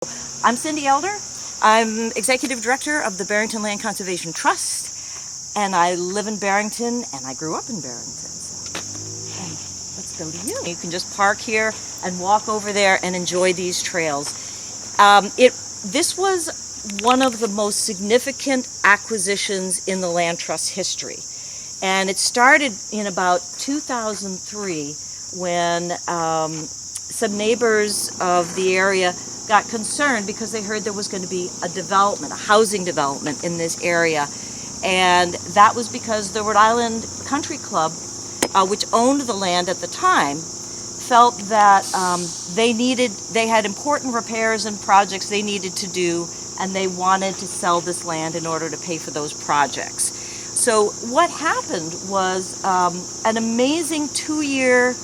I'm Cindy Elder. I'm Executive Director of the Barrington Land Conservation Trust, and I live in Barrington, and I grew up in Barrington. And let's go to you. You can just park here and walk over there and enjoy these trails. This was one of the most significant acquisitions in the land trust history, and it started in about 2003 when some neighbors of the area got concerned because they heard there was going to be a development, a housing development in this area. And that was because the Rhode Island Country Club, which owned the land at the time, felt that they had important repairs and projects they needed to do, and they wanted to sell this land in order to pay for those projects. So what happened was an amazing 4-year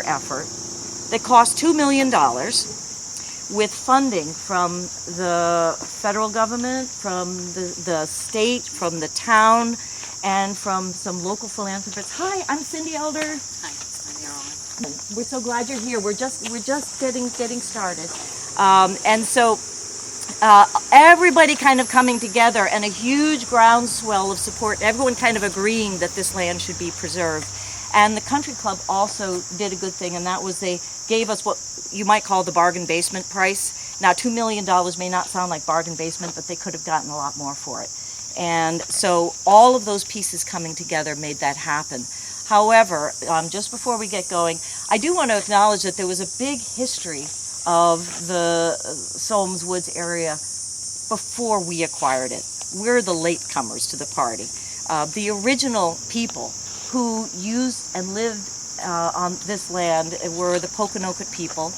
effort that cost $2 million, with funding from the federal government, from the state, from the town, and from some local philanthropists. Hi, I'm Cindy Elder. Hi, I'm Erin. We're so glad you're here. We're just getting started, and so everybody kind of coming together, and a huge groundswell of support. Everyone kind of agreeing that this land should be preserved. And the country club also did a good thing, and that was they gave us what you might call the bargain basement price. Now, $2 million may not sound like bargain basement, but they could have gotten a lot more for it. And so all of those pieces coming together made that happen. However, just before we get going, I do want to acknowledge that there was a big history of the Sowams Woods area before we acquired it. We're the latecomers to the party. The original people who used and lived on this land were the Pokanoket people.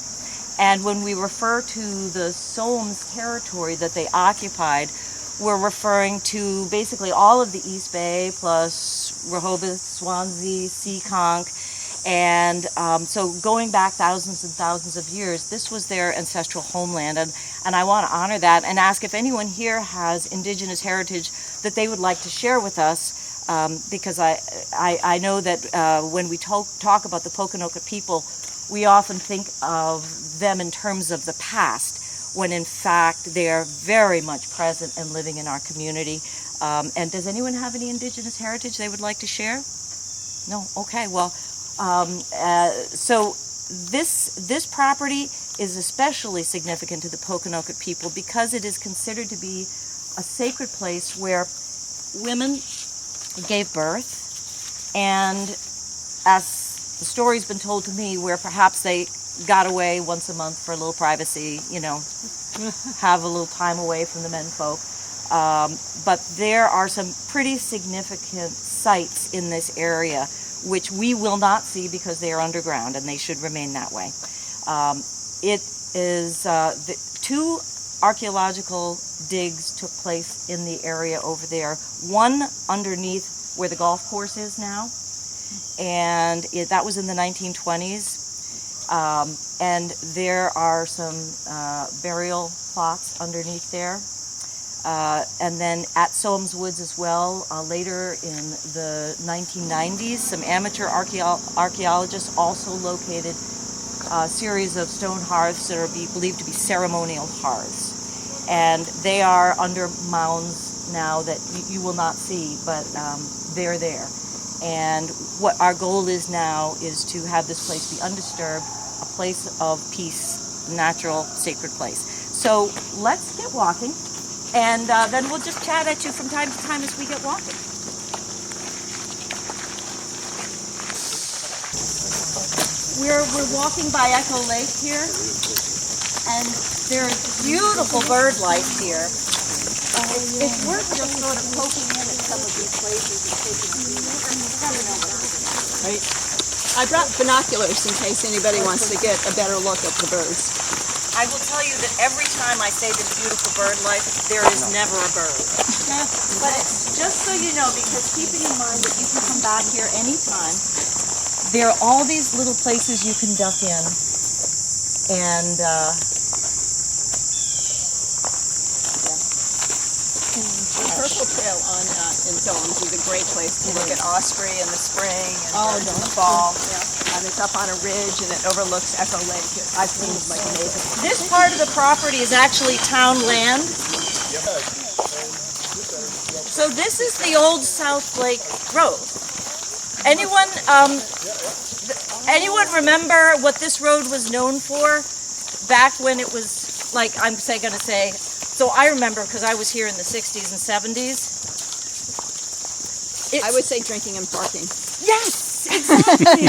And when we refer to the Sowams territory that they occupied, we're referring to basically all of the East Bay plus Rehoboth, Swansea, Seekonk. And so going back thousands and thousands of years, this was their ancestral homeland. And I want to honor that and ask if anyone here has indigenous heritage that they would like to share with us. Because I know that when we talk about the Pokanoket people, we often think of them in terms of the past, when in fact they are very much present and living in our community. And does anyone have any indigenous heritage they would like to share? No? Okay, well, so this property is especially significant to the Pokanoket people because it is considered to be a sacred place where women gave birth, and as the story's been told to me, where perhaps they got away once a month for a little privacy, have a little time away from the menfolk. But there are some pretty significant sites in this area which we will not see because they are underground, and they should remain that way. It is two archaeological digs took place in the area over there. One underneath where the golf course is now, and that was in the 1920s. And there are some burial plots underneath there. And then at Sowams Woods as well, later in the 1990s, some amateur archaeologists also located a series of stone hearths that are believed to be ceremonial hearths. And they are under mounds now that you will not see, but they're there. And what our goal is now is to have this place be undisturbed, a place of peace, natural, sacred place. So let's get walking, and then we'll just chat at you from time to time as we get walking. We're walking by Echo Lake here, and there's beautiful bird life here. It's worth just sort of poking in at some of these places and taking a Right. I brought binoculars in case anybody wants to get a better look at the birds. I will tell you that every time I say this beautiful bird life, there is never a bird. But it's just so you know, because keeping in mind that you can come back here anytime, there are all these little places you can duck in, and The Purple Trail in Sowams is a great place to look at osprey in the spring and birds in the fall. Yeah. and it's up on a ridge and it overlooks Echo Lake. I've seen it, like amazing. This part of the property is actually town land. So this is the old South Lake Road. Anyone remember what this road was known for back when it was, like, gonna say, so I remember because I was here in the 60s and 70s. I would say drinking and parking. Yes, exactly.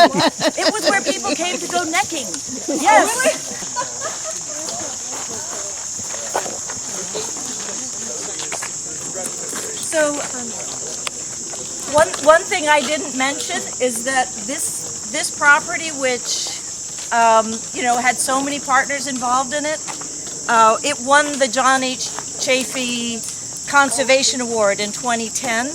It was where people came to go necking. Yes. So one thing I didn't mention is that this property, which had so many partners involved in it, it won the John H. Chafee Conservation Award in 2010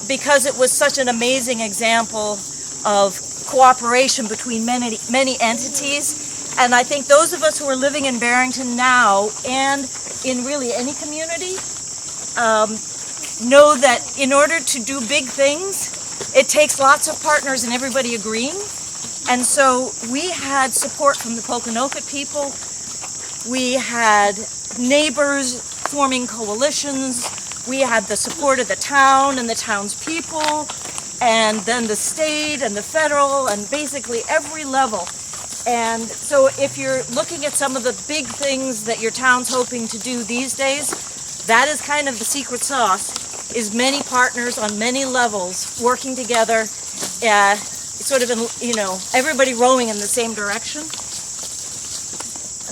because it was such an amazing example of cooperation between many entities. And I think those of us who are living in Barrington now and in really any community know that in order to do big things, it takes lots of partners and everybody agreeing. And so we had support from the Pokanoket people. We had neighbors forming coalitions. We had the support of the town and the town's people, and then the state and the federal and basically every level. And so if you're looking at some of the big things that your town's hoping to do these days, that is kind of the secret sauce, is many partners on many levels working together, sort of, everybody rowing in the same direction.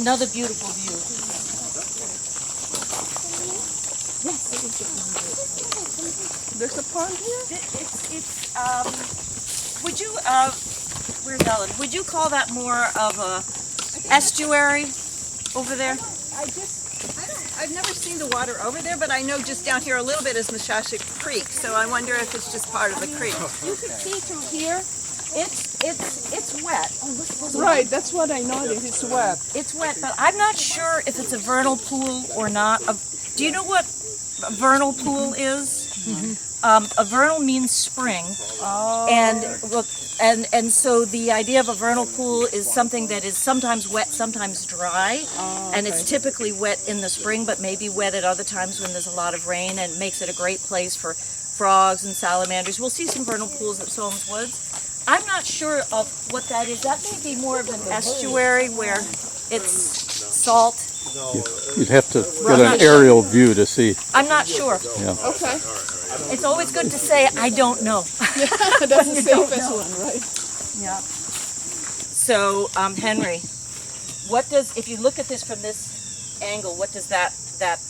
Another beautiful view. Yes. There's a pond here? Would you, where's Ellen? Would you call that more of a estuary over there? I've never seen the water over there, but I know just down here a little bit is Mashasha Creek, so I wonder if it's just part of the creek. You can see through here. It's wet. Right, that's what I noticed. It's wet. It's wet, but I'm not sure if it's a vernal pool or not. Do you know what a vernal pool is? Mm-hmm. A vernal means spring, and so the idea of a vernal pool is something that is sometimes wet, sometimes dry, and it's typically wet in the spring, but maybe wet at other times when there's a lot of rain, and makes it a great place for frogs and salamanders. We'll see some vernal pools at Sowams Woods. I'm not sure of what that is. That may be more of an estuary where it's salt. You'd have to get an aerial view to see. I'm not sure. Yeah. Okay. It's always good to say, I don't know. That's the safest one, right? Yeah. So, Henry, if you look at this from this angle, what does that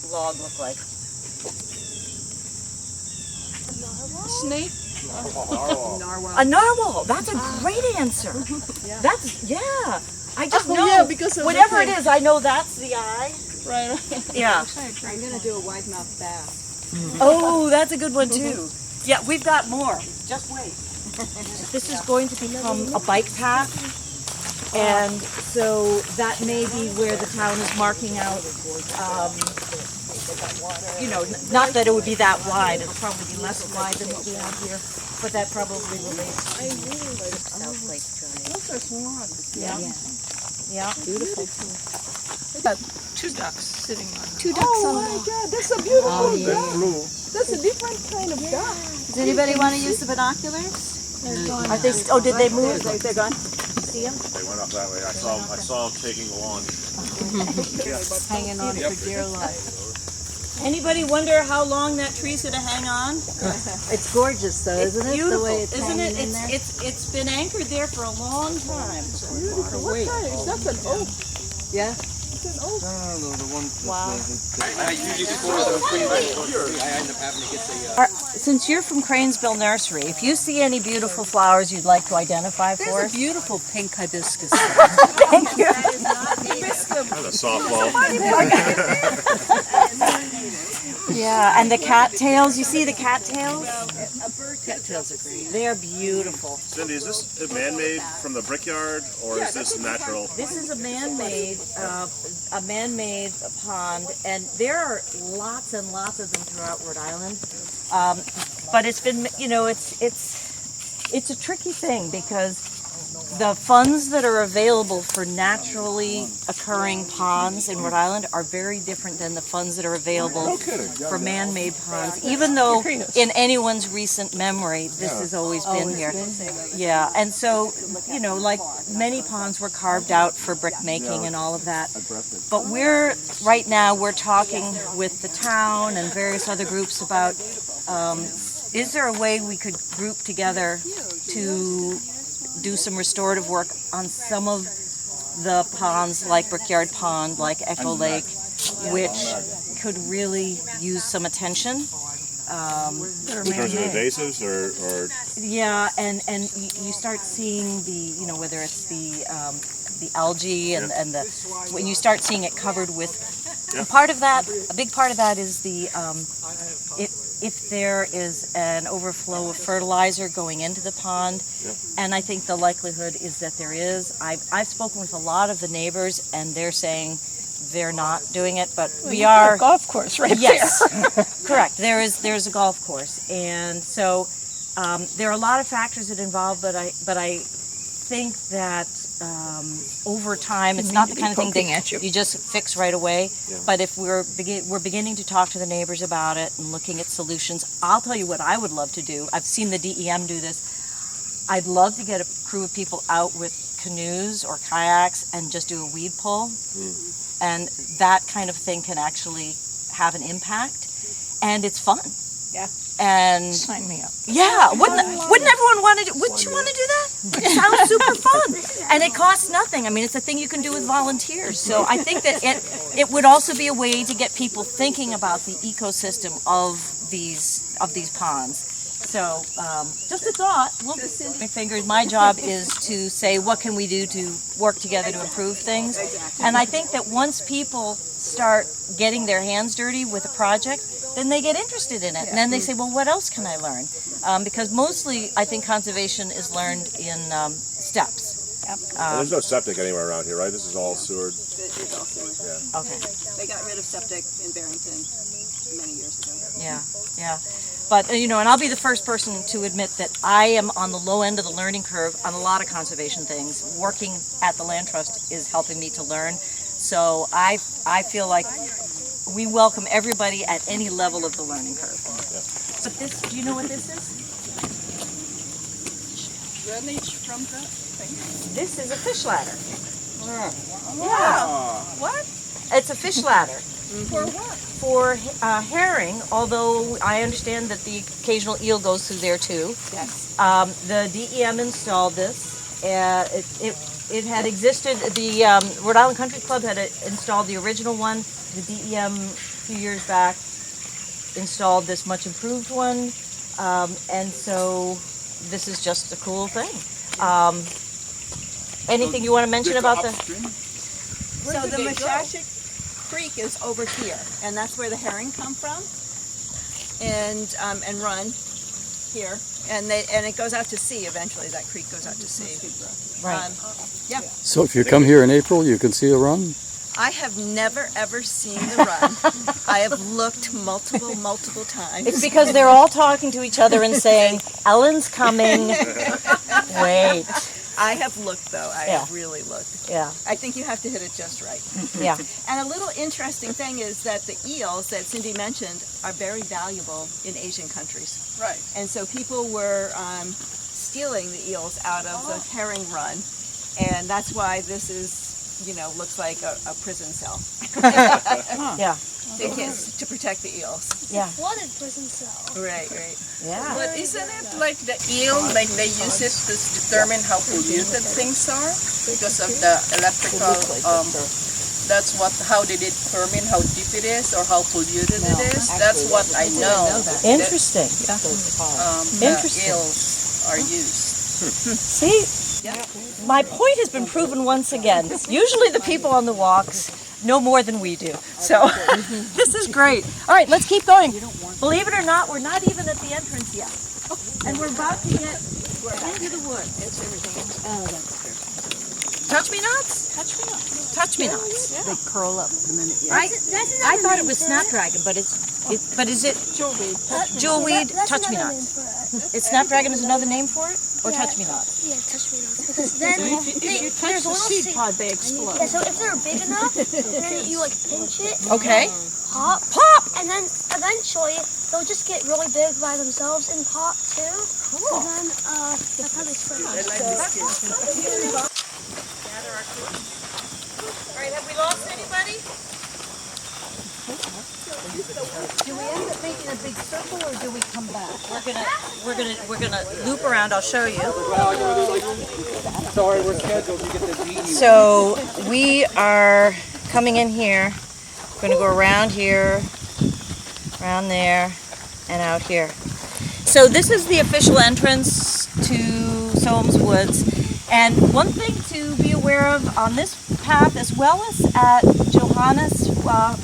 log look like? Snake? Narwhal. A narwhal. That's a great answer. Yeah. I just know. Yeah, because of whatever it is, I know that's the eye. Right. Yeah. I'm going to do a wide-mouthed bass. Oh, that's a good one too. Yeah, we've got more. Just wait. This is going to become a bike path, and so that may be where the town is marking out. Not that it would be that wide. It'll probably be less wide than what we have here, but that probably relates to South Lake Drive. Those are small. Yeah. Beautiful. Two ducks sitting on it. Two ducks Oh on my the God, that's a beautiful duck. That's a different kind of duck. Does anybody want to use the binoculars? Are they? Did they move? They're gone. See them? They went up that way. I saw them taking the launch. Hanging on for dear life. Anybody wonder how long that tree's going to hang on? It's gorgeous, though, isn't it? Beautiful, The way it's isn't it? hanging in there. It's been anchored there for a long time. Beautiful. What kind? Is that an oak? Yeah. It's an oak. Wow. Wow. Since you're from Cranesville Nursery, if you see any beautiful flowers you'd like to identify for There's us. a beautiful pink hibiscus. Thank you. That's a softball. Yeah, and the cattails. You see the cattails? Cattails are great. They are beautiful. Cindy, is this man-made from the brickyard, or is this natural? This is a man-made pond, and there are lots and lots of them throughout Rhode Island. But it's been, it's a tricky thing because the funds that are available for naturally occurring ponds in Rhode Island are very different than the funds that are available for man-made ponds, even though in anyone's recent memory, this has always been here. Yeah, and so, you know, like many ponds were carved out for brick making and all of that. But right now, we're talking with the town and various other groups about, is there a way we could group together to do some restorative work on some of the ponds, like Brickyard Pond, like Echo Lake, which could really use some attention. In terms of invasives or Yeah, and you start seeing the, you know, whether it's the algae and the, when you start seeing it covered with, and part of that, a big part of that is the, if there is an overflow of fertilizer going into the pond, and I think the likelihood is that there is. I've spoken with a lot of the neighbors, and they're saying they're not doing it, but we are. A golf course right Yes, there. correct. There's a golf course, and so there are a lot of factors that involve. But I think that over time, it's not the kind of thing that you just fix right away. But if we're beginning to talk to the neighbors about it and looking at solutions, I'll tell you what I would love to do. I've seen the DEM do this. I'd love to get a crew of people out with canoes or kayaks and just do a weed pull. And that kind of thing can actually have an impact, and it's fun. Yeah. And Sign me up. yeah, wouldn't everyone want to do? Wouldn't you want to do that? It sounds super fun, and it costs nothing. I mean, it's a thing you can do with volunteers. So I think that it would also be a way to get people thinking about the ecosystem of these ponds. So just a thought. Well, my fingers. My job is to say what can we do to work together to improve things, and I think that once people start getting their hands dirty with a project, then they get interested in it, and then they say, well, what else can I learn? Because mostly, I think conservation is learned in steps. there's no septic anywhere around here, right? This is all sewered. It's all sewer. Yeah. Okay. They got rid of septic in Barrington many years ago. Yeah. But, you know, and I'll be the first person to admit that I am on the low end of the learning curve on a lot of conservation things. Working at the Land Trust is helping me to learn. So I feel like we welcome everybody at any level of the learning curve. But this, do you know what this is? Drainage from the thing. This is a fish ladder. Wow. What? It's a fish ladder. For what? For herring, although I understand that the occasional eel goes through there too. Yes. The DEM installed this. It had existed, the Rhode Island Country Club had installed the original one. The DEM a few years back installed this much improved one. And so this is just a cool thing. Anything you want to mention about the... So the Mashashik Creek is over here, and that's where the herring come from, and run here, and it goes out to sea eventually. That creek goes out to sea. Right. Yeah. So if you come here in April, you can see a run? I have never ever seen the run. I have looked multiple times. It's because they're all talking to each other and saying, Ellen's coming. Wait. I have looked though. I have really looked. Yeah. I think you have to hit it just right. Yeah. And a little interesting thing is that the eels that Cindy mentioned are very valuable in Asian countries. Right. And so people were stealing the eels out of the herring run, and that's why this is, you know, looks like a prison cell. Yeah. To protect the eels. Yeah. What is prison cell? Right. Yeah. But isn't it like the eel, like they use it to determine how polluted things are because of the electrical, that's how they determine how deep it is or how polluted it is. That's what I know. Interesting. The eels are used. See, my point has been proven once again. Usually the people on the walks know more than we do. So this is great. All right, let's keep going. Believe it or not, we're not even at the entrance yet. And we're about to get into the woods. Touch me nuts? Touch me nuts. They curl up and then it, I thought it was snapdragon, but is it jewelweed? Touch me nuts. Snapdragon is another name for it? Or Yeah. touch me not? Yeah, touch me not. Because then there's a little seed pod, they explode. Yeah, so if they're big enough, and then you like pinch it, Okay. pop, Pop! and then eventually they'll just get really big by themselves and pop too. Cool. So then that's how they spread out. All right, have we lost anybody? Do we end up making a big circle or do we come back? We're gonna loop around. I'll show you. Sorry, we're scheduled to get the meeting. So we are coming in here. We're gonna go around here, around there, and out here. So this is the official entrance to Sowams Woods. And one thing to be aware of on this path, as well as at Johannes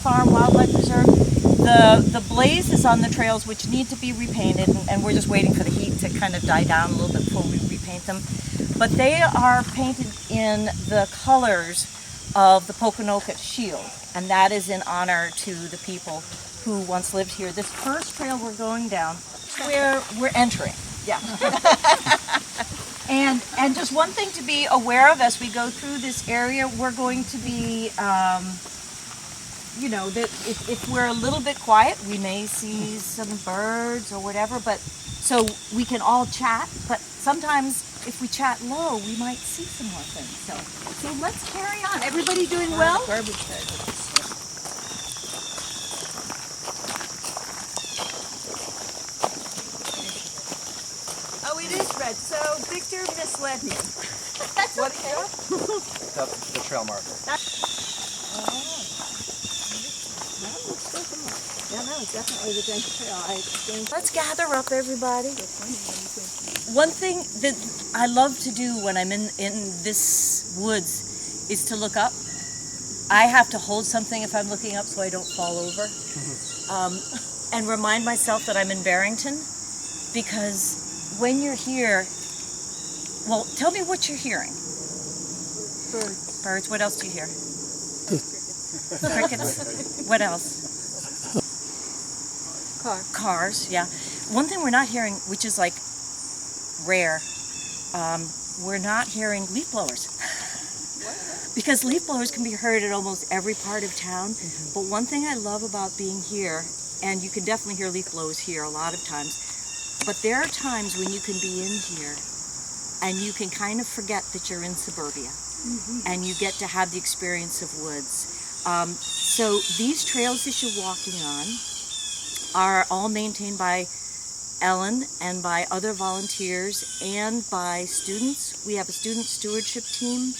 Farm Wildlife Preserve, the blaze is on the trails which need to be repainted, and we're just waiting for the heat to kind of die down a little bit before we repaint them. But they are painted in the colors of the Poconoket shield, and that is in honor to the people who once lived here. This first trail we're going down, where we're entering. Yeah. And just one thing to be aware of as we go through this area, we're going to be, you know, that if we're a little bit quiet, we may see some birds or whatever, but so we can all chat, but sometimes if we chat low, we might see some more things. So let's carry on. Everybody doing well? Oh, it is red. So Victor misled me. That's okay. The trail marker. Yeah, no, it's definitely the dense trail. Let's gather up, everybody. One thing that I love to do when I'm in this woods is to look up. I have to hold something if I'm looking up so I don't fall over. And remind myself that I'm in Barrington, because when you're here, well, tell me what you're hearing. Birds. Birds. What else do you hear? Crickets. What else? Cars, yeah. One thing we're not hearing, which is like rare, we're not hearing leaf blowers. Because leaf blowers can be heard at almost every part of town. But one thing I love about being here, and you can definitely hear leaf blowers here a lot of times, but there are times when you can be in here and you can kind of forget that you're in suburbia. And you get to have the experience of woods. So these trails that you're walking on are all maintained by Ellen and by other volunteers and by students. We have a student stewardship team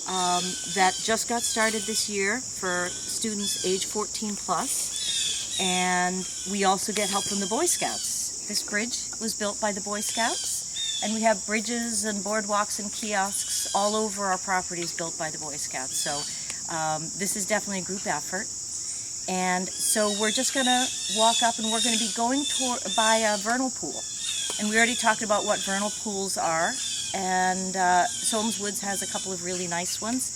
that just got started this year for students age 14 plus. And we also get help from the Boy Scouts. This bridge was built by the Boy Scouts. And we have bridges and boardwalks and kiosks all over our properties built by the Boy Scouts. So this is definitely a group effort. And so we're just going to walk up and we're going to be going by a vernal pool. And we already talked about what vernal pools are. And Sowams Woods has a couple of really nice ones.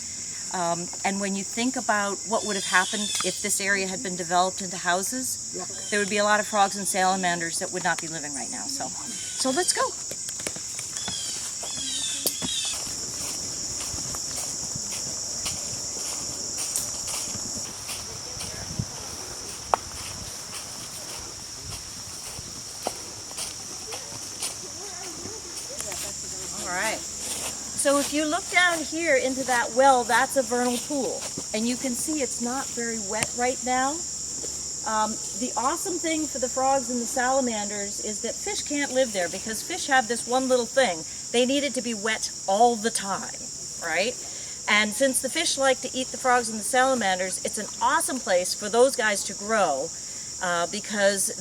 And when you think about what would have happened if this area had been developed into houses, there would be a lot of frogs and salamanders that would not be living right now. So let's go. So if you look down here into that well, that's a vernal pool. And you can see it's not very wet right now. The awesome thing for the frogs and the salamanders is that fish can't live there because fish have this one little thing. They need it to be wet all the time, right? And since the fish like to eat the frogs and the salamanders, it's an awesome place for those guys to grow because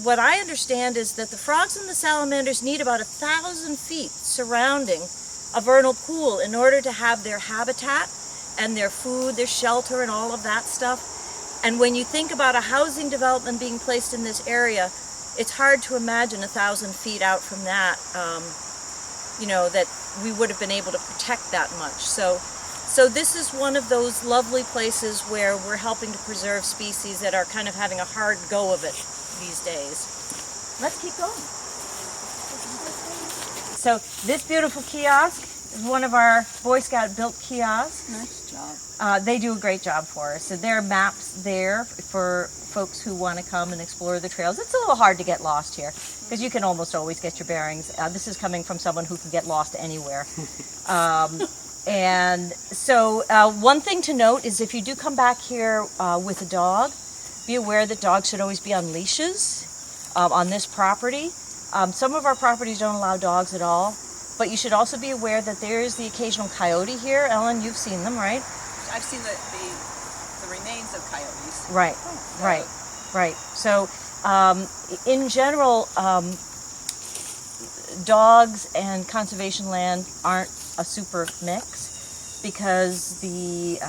what I understand is that the frogs and the salamanders need about 1,000 feet surrounding a vernal pool in order to have their habitat and their food, their shelter, and all of that stuff. And when you think about a housing development being placed in this area, it's hard to imagine 1,000 feet out from that, you know, that we would have been able to protect that much. So this is one of those lovely places where we're helping to preserve species that are kind of having a hard go of it these days. let's keep going. So this beautiful kiosk is one of our Boy Scout built kiosks. Nice job. They do a great job for us. So there are maps there for folks who want to come and explore the trails. It's a little hard to get lost here because you can almost always get your bearings. This is coming from someone who can get lost anywhere. And so one thing to note is if you do come back here with a dog, be aware that dogs should always be on leashes on this property. Some of our properties don't allow dogs at all, but you should also be aware that there is the occasional coyote here. Ellen, you've seen them, right? I've seen the remains of coyotes. Right, right, right. So in general, dogs and conservation land aren't a super mix because the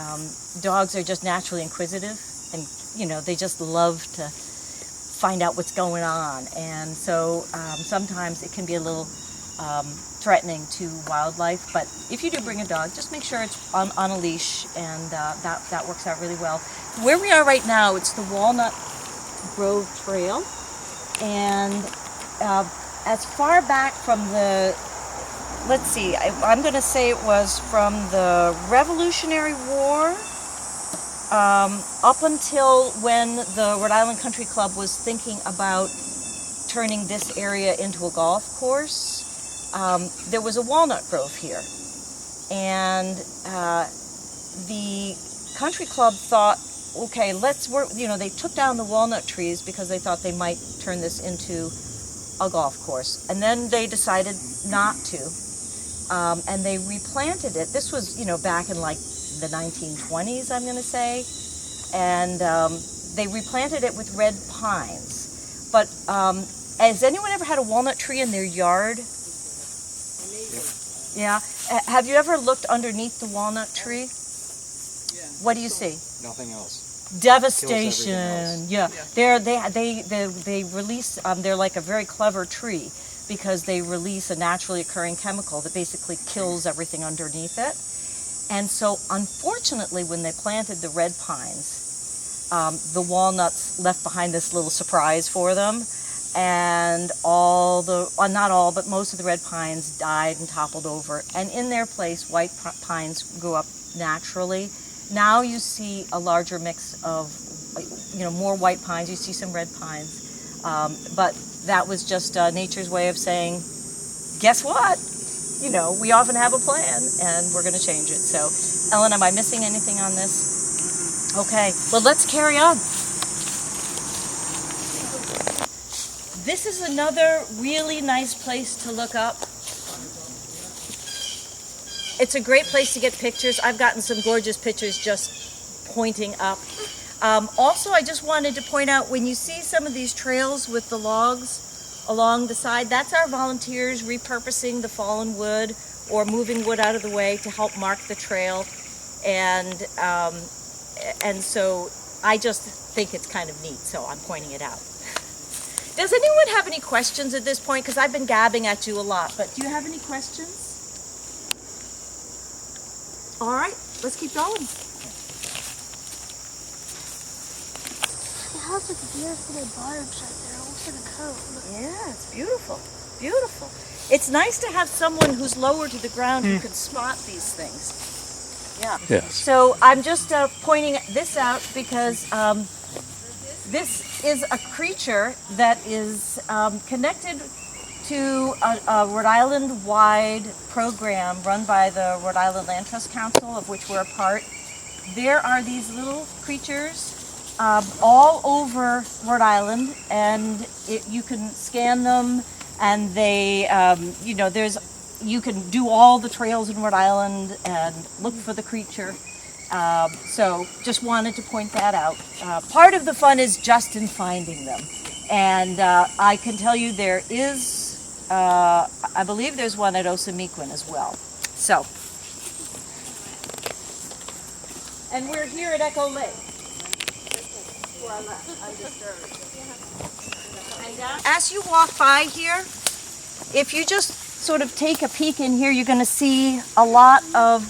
dogs are just naturally inquisitive and, you know, they just love to find out what's going on. And so sometimes it can be a little threatening to wildlife, but if you do bring a dog, just make sure it's on a leash, and that works out really well. Where we are right now, it's the Walnut Grove Trail, and as far back from the, let's see, I'm going to say it was from the Revolutionary War up until when the Rhode Island Country Club was thinking about turning this area into a golf course. There was a walnut grove here, and the country club thought, okay, let's work, you know, they took down the walnut trees because they thought they might turn this into a golf course, and then they decided not to, and they replanted it. This was, you know, back in like the 1920s, I'm going to say, and they replanted it with red pines. But has anyone ever had a walnut tree in their yard? Yeah. Have you ever looked underneath the walnut tree? Yeah. What do you see? Nothing else. Devastation. Yeah. They release. They're like a very clever tree because they release a naturally occurring chemical that basically kills everything underneath it. And so, unfortunately, when they planted the red pines, the walnuts left behind this little surprise for them. And all the, not all, but most of the red pines died and toppled over. And in their place, white pines grew up naturally. Now you see a larger mix of, you know, more white pines. You see some red pines. But that was just nature's way of saying, guess what? You know, we often have a plan, and we're going to change it. So, Ellen, am I missing anything on this? Okay, well, let's carry on. This is another really nice place to look up. It's a great place to get pictures. I've gotten some gorgeous pictures just pointing up. Also, I just wanted to point out, when you see some of these trails with the logs along the side, that's our volunteers repurposing the fallen wood or moving wood out of the way to help mark the trail. And so I just think it's kind of neat, so I'm pointing it out. Does anyone have any questions at this point? Because I've been gabbing at you a lot, but do you have any questions? All right, let's keep going. It has like a beautiful barbs right there. It looks like a coat. Yeah, it's beautiful, beautiful. It's nice to have someone who's lower to the ground who can spot these things. Yeah. Yes. So I'm just pointing this out because this is a creature that is connected to a Rhode Island-wide program run by the Rhode Island Land Trust Council, of which we're a part. There are these little creatures all over Rhode Island, and you can scan them, and they, you know, you can do all the trails in Rhode Island and look for the creature. So just wanted to point that out. Part of the fun is just in finding them. And I can tell you there is, I believe there's one at Osamequin as well. So, and we're here at Echo Lake. As you walk by here, if you just sort of take a peek in here, you're going to see a lot of,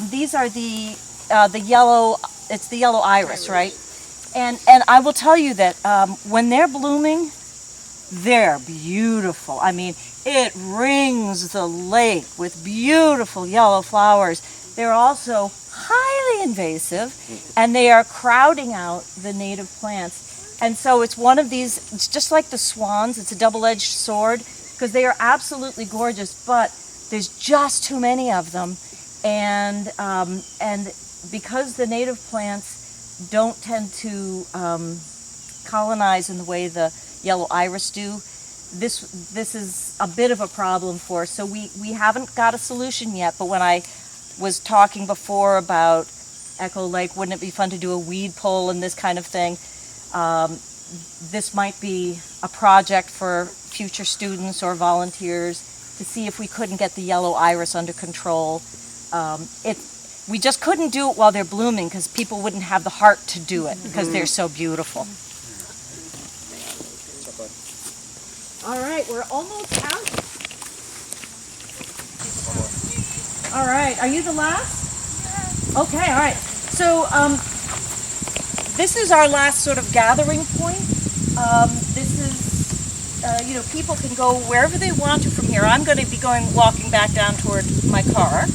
these are the yellow, it's the yellow iris, right? And I will tell you that when they're blooming, They're beautiful. I mean, it rings the lake with beautiful yellow flowers. They're also highly invasive, and they are crowding out the native plants. And so it's one of these, it's just like the swans, it's a double-edged sword, because they are absolutely gorgeous, but there's just too many of them. And because the native plants don't tend to colonize in the way the yellow iris do, this is a bit of a problem for us. So we haven't got a solution yet, but when I was talking before about Echo Lake, wouldn't it be fun to do a weed pull and this kind of thing? This might be a project for future students or volunteers to see if we couldn't get the yellow iris under control. We just couldn't do it while they're blooming because people wouldn't have the heart to do it because they're so beautiful. All right, we're almost out. All right, are you the last? Okay, all right. So this is our last sort of gathering point. This is, people can go wherever they want to from here. I'm going to be walking back down toward my car.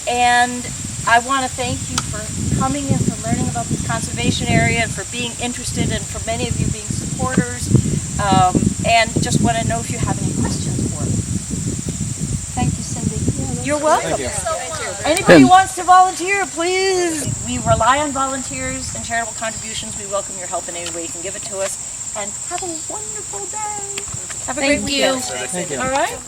And I want to thank you for coming and for learning about this conservation area and for being interested and for many of you being supporters. And just want to know if you have any questions for me. Thank you, Cindy. You're welcome. Thank you so much. Anybody wants to volunteer, please. We rely on volunteers and charitable contributions. We welcome your help in any way you can give it to us. And have a wonderful day. Have a great weekend. Thank you. All right?